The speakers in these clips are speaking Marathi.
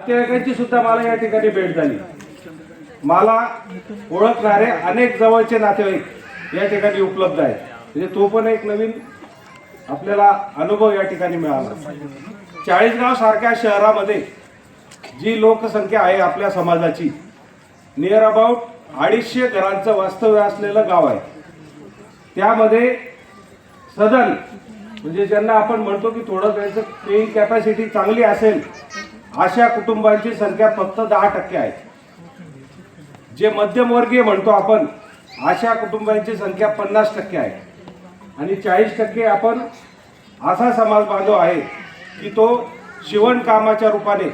नातेवाईकांची सुद्धा मला या ठिकाणी भेट झाली. मला ओळखणारे अनेक जवळचे नातेवाईक या ठिकाणी उपलब्ध आहेत. म्हणजे तो पण एक नवीन आपल्याला अनुभव या ठिकाणी मिळाला. चाळीसगाव सारख्या शहरामध्ये जी लोकसंख्या आहे आपल्या समाजाची, नियर अबाउट 250 घरांचं वास्तव्य असलेलं गाव आहे. त्यामध्ये सदन म्हणजे ज्यांना आपण म्हणतो की थोडं त्यांचं पेइंग कॅपॅसिटी चांगली असेल अशा कुटुंबांची संख्या फक्त 10% आहे. जे मध्यमवर्गीय म्हणतो आपण अशा कुटुंबांची संख्या 50% आहे. आणि 40% आपण असा समाज बांधव आहे की तो शिवणकामाच्या रूपाने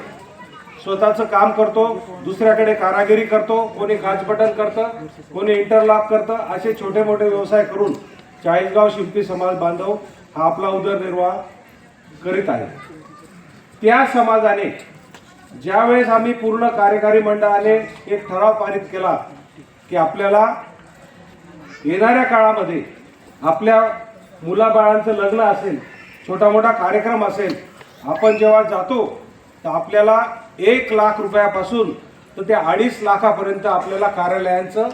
स्वतःचं काम करतो, दुसऱ्याकडे कारागिरी करतो, कोणी काचबटन करतं, कोणी इंटरलॉक करतं. असे छोटे मोठे व्यवसाय करून चाळीसगाव शिंपी समाज बांधव हा आपला उदरनिर्वाह करीत आहे. त्या समाजाने ज्यावेळेस आम्ही पूर्ण कार्यकारी मंडळाने एक ठराव पारित केला की आपल्याला येणाऱ्या काळामध्ये आपल्या मुलाबाळांचं लग्न असेल, छोटा मोठा कार्यक्रम असेल, आपण जेव्हा जातो तर आपल्याला 1 लाख रुपयापासून तर ते 2.5 लाखापर्यंत आपल्याला कार्यालयांचं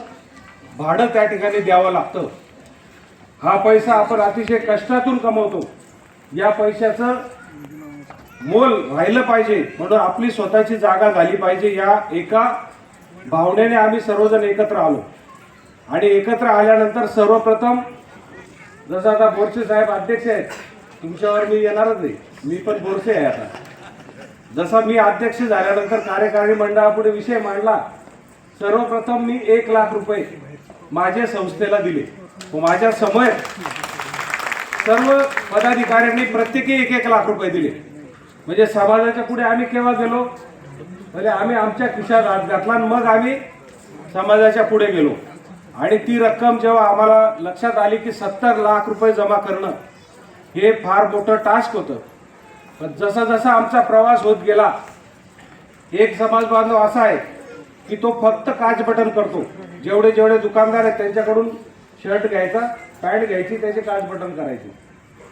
भाडं त्या ठिकाणी द्यावं लागतं. हा पैसा आपण अतिशय कष्टातून कमवतो. या पैशाचं मोल राहिलं पाहिजे म्हणून आपली स्वतःची जागा झाली पाहिजे. या एका भावनेने आम्ही सर्वजण एकत्र आलो. आणि एकत्र आल्यानंतर सर्वप्रथम जसं आता बोरसे साहेब अध्यक्ष आहेत, तुमच्यावर मी येणारच आहे, मी पण बोरसे आहे. आता जसा मी अध्यक्ष झाल्यानंतर कार्यकारी मंडळापुढे विषय मांडला, सर्वप्रथम मी 1 लाख रुपये माझ्या संस्थेला दिले. माझ्या समोर सर्व पदाधिकाऱ्यांनी प्रत्येकी 1-1 लाख रुपये दिले. म्हणजे समाजाच्या पुढे आम्ही केव्हा गेलो, म्हणजे आम्ही आमच्या खिशात हात घातला आणि मग आम्ही समाजाच्या पुढे गेलो. आणि ती रक्कम जेव्हा आम्हाला लक्षात आली की 70 लाख रुपये जमा करणं हे फार मोठं टास्क होतं. पण जसा जसा आमचा प्रवास होत गेला, एक समाज बांधव असा आहे की तो फक्त काच बटन करतो. जेवढे जेवढे दुकानदार आहेत त्यांच्याकडून शर्ट घ्यायचा, पॅन्ट घ्यायची, त्याचे काच बटन करायचे.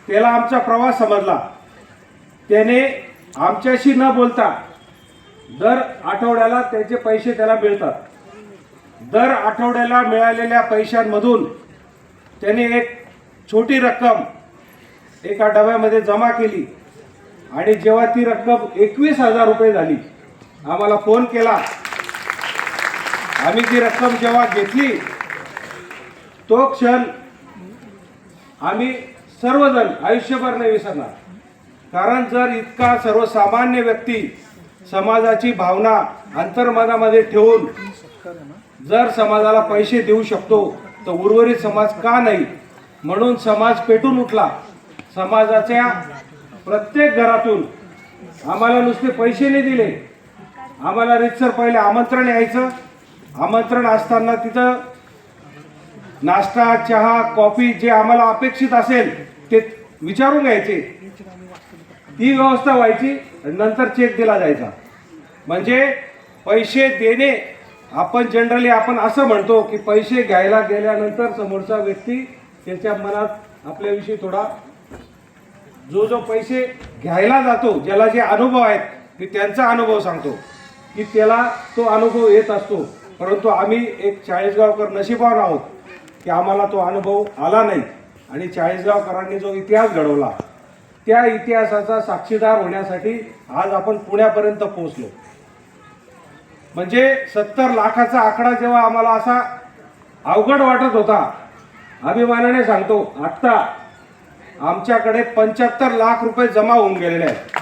त्याला आमचा प्रवास समजला. त्याने आमच्याशी न बोलता दर आठवड्याला त्याचे पैसे त्याला मिळतात. दर आठवड्याला मिळालेल्या पैशांमधून त्याने एक छोटी रक्कम एका डब्यामध्ये जमा केली. आणि जेव्हा ती रक्कम 21,000 रुपये झाली, आम्हाला फोन केला. आम्ही ती रक्कम जेव्हा घेतली तो क्षण आम्ही सर्वजण आयुष्यभर नाही विसरणार. कारण जर इतका सर्वसामान्य व्यक्ती समाजाची भावना अंतर्मनामध्ये ठेवून जर समाजाला पैसे देऊ शकतो तर उर्वरित समाज का नाही. म्हणून समाज पेटून उठला. समाजाच्या प्रत्येक घरातून आम्हाला नुसते पैसे नाही दिले, आम्हाला रितसर पहिले आमंत्रण यायचं. आमंत्रण असताना तिथं नाश्ता, चहा, कॉफी जे आम्हाला अपेक्षित असेल ते विचारून घ्यायचे. ती व्यवस्था व्हायची. नंतर चेक दिला जायचा. म्हणजे पैसे देणे, आपण जनरली आपण असं म्हणतो की पैसे घ्यायला गेल्यानंतर समोरचा व्यक्ती त्याच्या मनात आपल्याविषयी थोडा जो पैसे घ्यायला जातो, ज्याला जे अनुभव आहेत मी त्यांचा अनुभव सांगतो की त्याला तो अनुभव येत असतो. परंतु आम्ही एक चाळीसगावकर नशिबान आहोत की आम्हाला तो अनुभव आला नाही. आणि चाळीसगावकरांनी जो इतिहास घडवला त्या इतिहासाचा साक्षीदार होण्यासाठी आज आपण पुण्यापर्यंत पोहोचलो. म्हणजे 70 लाखाचा आकडा जेव्हा आम्हाला असा अवघड वाटत होता, अभिमानाने सांगतो आत्ता आमच्याकडे 75 लाख रुपये जमा होऊन गेलेले आहेत.